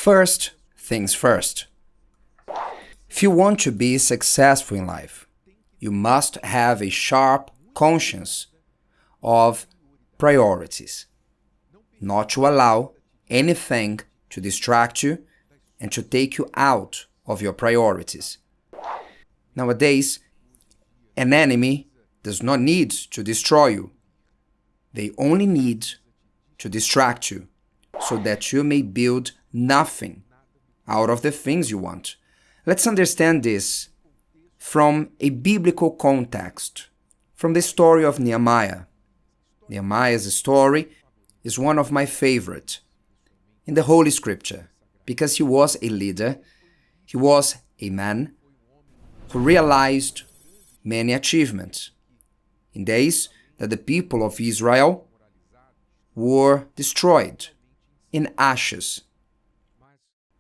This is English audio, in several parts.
First things first. If you want to be successful in life, you must have a sharp conscience of priorities, not to allow anything to distract you and to take you out of your priorities. Nowadays, an enemy does not need to destroy you. They only need to distract you so that you may build nothing out of the things you want. Let's understand this from a biblical context, from the story of Nehemiah. Nehemiah's story is one of my favorite in the Holy Scripture because he was a leader, he was a man who realized many achievements in days that the people of Israel were destroyed in ashes.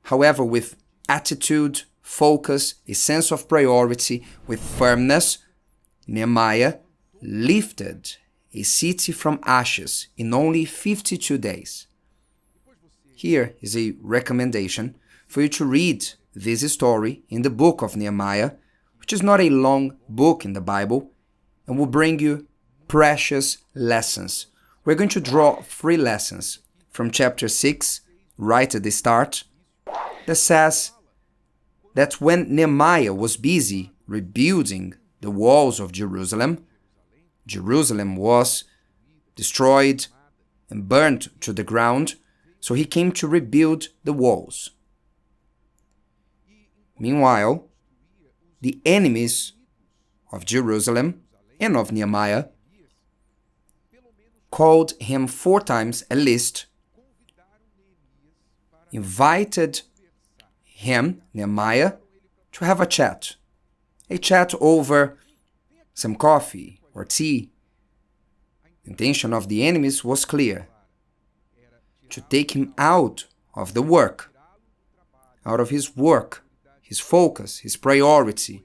However, with attitude, focus, a sense of priority, with firmness, Nehemiah lifted a city from ashes in only 52 days. Here is a recommendation for you to read this story in the book of Nehemiah, which is not a long book in the Bible, and will bring you precious lessons. We're going to draw 3 lessons from chapter 6, right at the start, that says that when Nehemiah was busy rebuilding the walls of Jerusalem, Jerusalem was destroyed and burnt to the ground, so he came to rebuild the walls. Meanwhile, the enemies of Jerusalem and of Nehemiah called him 4 times at least, invited him, Nehemiah, to have a chat over some coffee or tea. The intention of the enemies was clear: to take him out of the work, out of his work, his focus, his priority.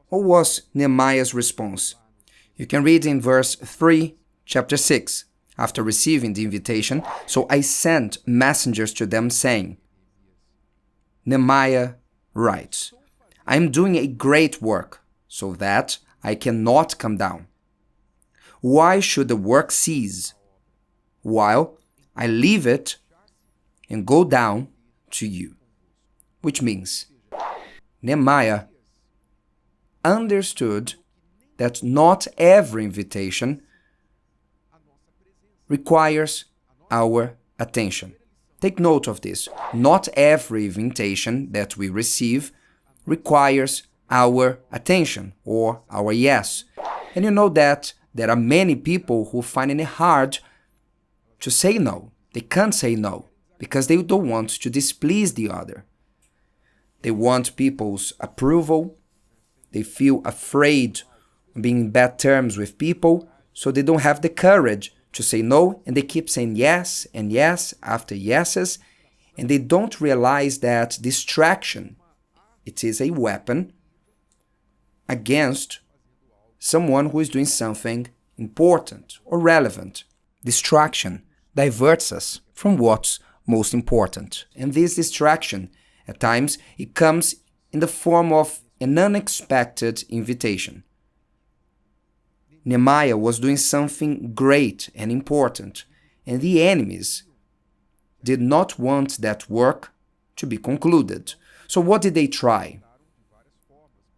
What was Nehemiah's response? You can read in verse 3, chapter 6. After receiving the invitation, so I sent messengers to them saying, Nehemiah writes, I am doing a great work, so that I cannot come down. Why should the work cease, while I leave it and go down to you? Which means, Nehemiah understood that not every invitation requires our attention. Take note of this. Not every invitation that we receive requires our attention or our yes. And you know that there are many people who find it hard to say no. They can't say no because they don't want to displease the other. They want people's approval. They feel afraid of being in bad terms with people, so they don't have the courage to say no, and they keep saying yes and yes after yeses, and they don't realize that distraction, it is a weapon against someone who is doing something important or relevant. Distraction diverts us from what's most important. And this distraction, at times, it comes in the form of an unexpected invitation. Nehemiah was doing something great and important, and the enemies did not want that work to be concluded. So what did they try?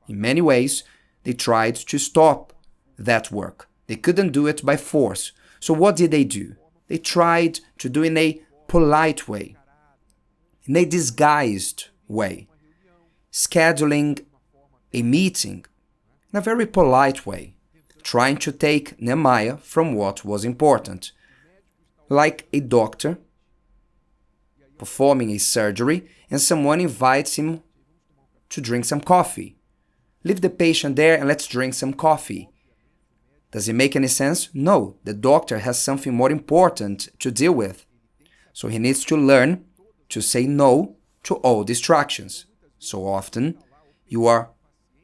In many ways, they tried to stop that work. They couldn't do it by force. So what did they do? They tried to do it in a polite way, in a disguised way, scheduling a meeting in a very polite way, trying to take Nehemiah from what was important. Like a doctor performing a surgery and someone invites him to drink some coffee. Leave the patient there and let's drink some coffee. Does it make any sense? No, the doctor has something more important to deal with. So he needs to learn to say no to all distractions. So often, you are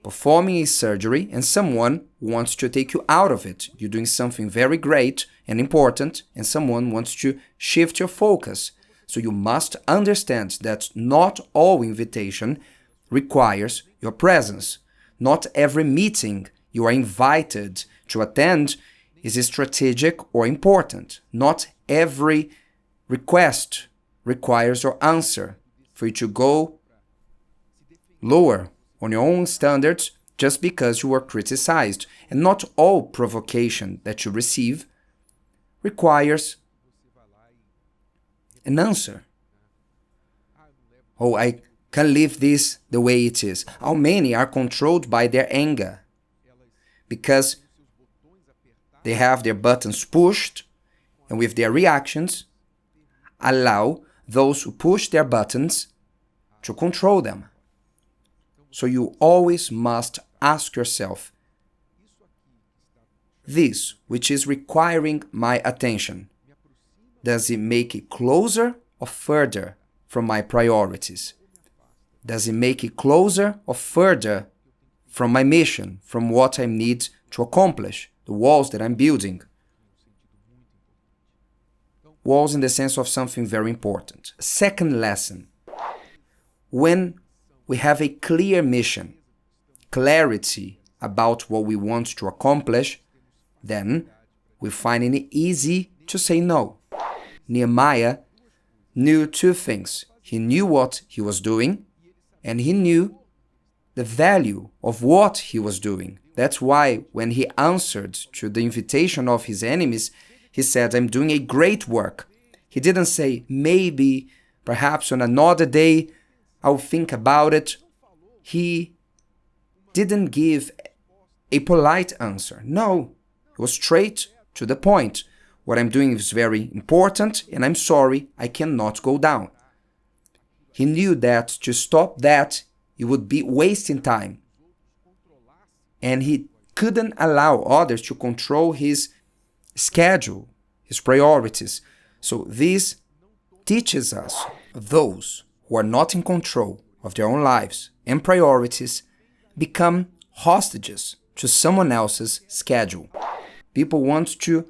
performing a surgery and someone wants to take you out of it. You're doing something very great and important and someone wants to shift your focus. So you must understand that not all invitation requires your presence. Not every meeting you are invited to attend is strategic or important. Not every request requires your answer for you to go lower on your own standards just because you were criticized. And not all provocation that you receive requires an answer. Oh, I can't leave this the way it is. How many are controlled by their anger because they have their buttons pushed, and with their reactions allow those who push their buttons to control them. So you always must ask yourself, this which is requiring my attention, does it make it closer or further from my priorities? Does it make it closer or further from my mission, from what I need to accomplish, the walls that I'm building? Walls in the sense of something very important. Second lesson, when we have a clear mission, clarity about what we want to accomplish, then we find it easy to say no. Nehemiah knew two things. He knew what he was doing, and he knew the value of what he was doing. That's why when he answered to the invitation of his enemies, he said, I'm doing a great work. He didn't say, maybe, perhaps on another day, I'll think about it. He didn't give a polite answer. No, he was straight to the point. What I'm doing is very important, and I'm sorry, I cannot go down. He knew that to stop that, it would be wasting time. And he couldn't allow others to control his schedule, his priorities. So this teaches us, those who are not in control of their own lives and priorities become hostages to someone else's schedule. People want to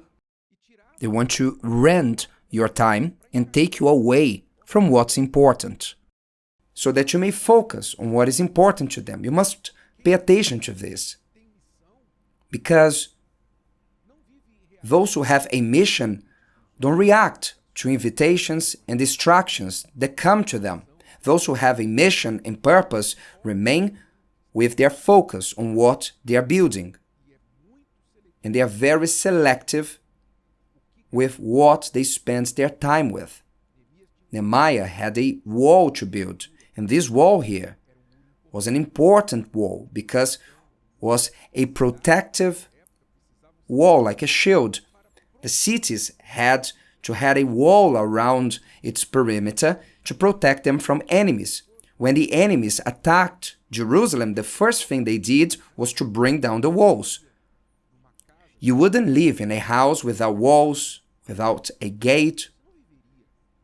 rent your time and take you away from what's important, so that you may focus on what is important to them. You must pay attention to this, because those who have a mission don't react to invitations and distractions that come to them. Those who have a mission and purpose remain with their focus on what they are building. And they are very selective with what they spend their time with. Nehemiah had a wall to build, and this wall here was an important wall because it was a protective wall, like a shield. The cities had to have a wall around its perimeter to protect them from enemies. When the enemies attacked Jerusalem, the first thing they did was to bring down the walls. You wouldn't live in a house without walls, without a gate.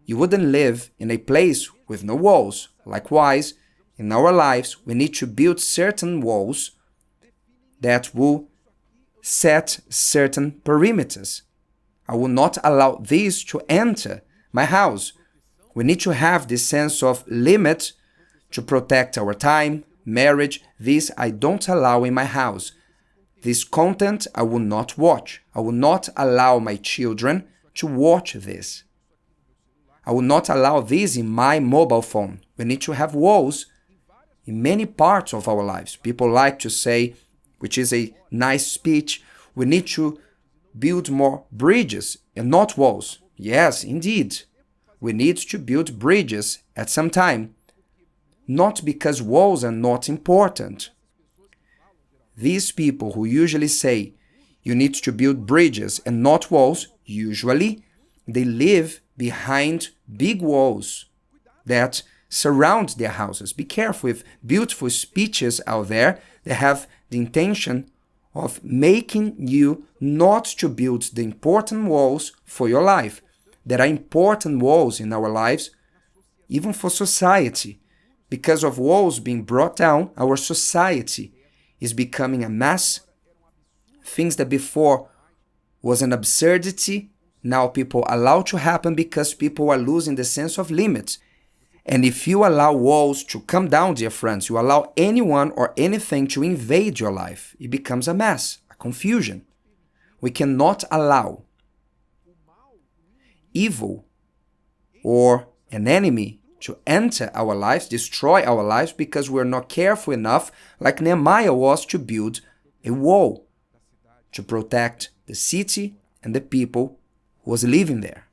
You wouldn't live in a place with no walls. Likewise, in our lives, we need to build certain walls that will set certain perimeters. I will not allow these to enter my house. We need to have this sense of limit to protect our time, marriage. This I don't allow in my house. This content I will not watch. I will not allow my children to watch this. I will not allow this in my mobile phone. We need to have walls in many parts of our lives. People like to say, which is a nice speech, we need to build more bridges and not walls. Yes, indeed. We need to build bridges at some time. Not because walls are not important. These people who usually say you need to build bridges and not walls, usually they live behind big walls that surround their houses. Be careful with beautiful speeches out there that have the intention of making you not to build the important walls for your life. There are important walls in our lives, even for society. Because of walls being brought down, our society is becoming a mess. Things that before was an absurdity now people allow to happen because people are losing the sense of limits. And if you allow walls to come down, dear friends, you allow anyone or anything to invade your life, it becomes a mess, a confusion. We cannot allow evil or an enemy to enter our lives, destroy our lives, because we're not careful enough, like Nehemiah was, to build a wall to protect the city and the people who was living there.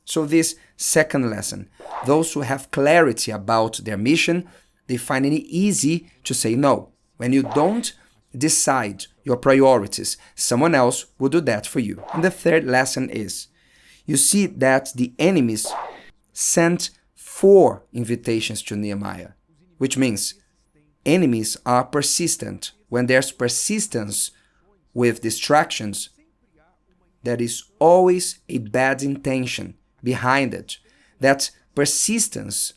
So this second lesson, those who have clarity about their mission, they find it easy to say no. When you don't decide your priorities, someone else will do that for you. And the third lesson is, you see that the enemies sent 4 invitations to Nehemiah, which means enemies are persistent. When there's persistence with distractions, there is always a bad intention behind it. That persistence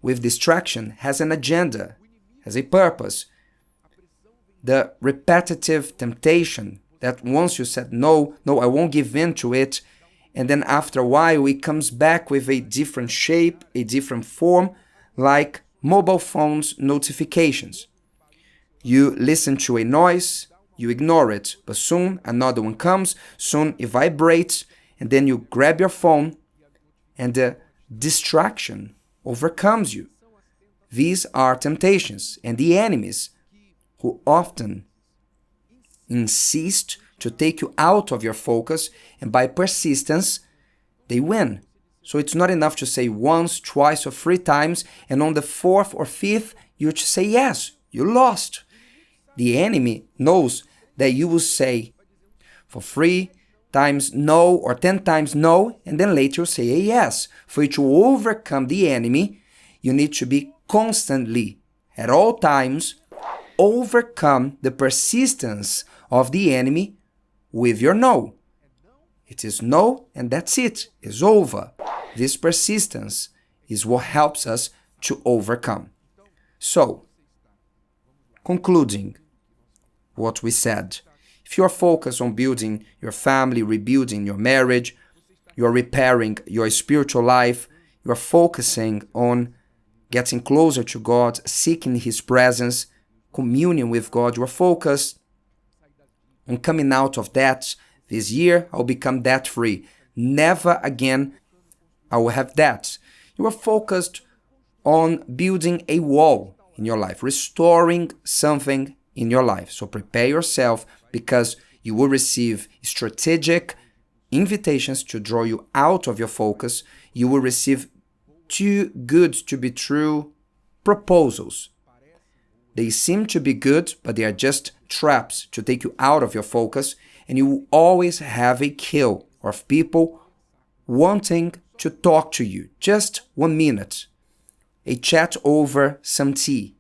with distraction has an agenda, has a purpose. The repetitive temptation that once you said, no, I won't give in to it, and then after a while it comes back with a different shape, a different form, like mobile phones notifications. You listen to a noise, you ignore it, but soon another one comes, soon it vibrates, and then you grab your phone and the distraction overcomes you. These are temptations and the enemies who often insist to take you out of your focus, and by persistence, they win. So it's not enough to say once, twice, or 3 times, and on the 4th or 5th, you just say yes, you lost. The enemy knows that you will say for 3 times no or 10 times no, and then later you say a yes. For you to overcome the enemy, you need to be constantly, at all times, overcome the persistence of the enemy with your no. It is no, and that's it. It's over. This persistence is what helps us to overcome. So, concluding what we said, if you are focused on building your family, rebuilding your marriage, you are repairing your spiritual life, you are focusing on getting closer to God, seeking His presence, communion with God, you are focused on coming out of debt. This year, I'll become debt-free. Never again I will have debt. You are focused on building a wall in your life, restoring something in your life. So prepare yourself, because you will receive strategic invitations to draw you out of your focus. You will receive too good to be true proposals. They seem to be good, but they are just traps to take you out of your focus, and you will always have a queue of people wanting to talk to you. Just 1 minute. A chat over some tea.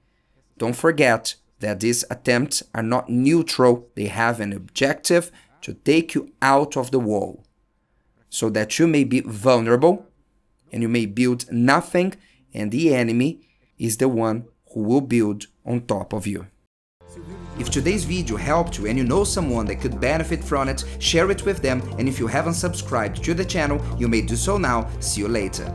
Don't forget that these attempts are not neutral. They have an objective to take you out of the wall, so that you may be vulnerable and you may build nothing, and the enemy is the one who will build on top of you. If today's video helped you and you know someone that could benefit from it, share it with them, and if you haven't subscribed to the channel, you may do so now. See you later.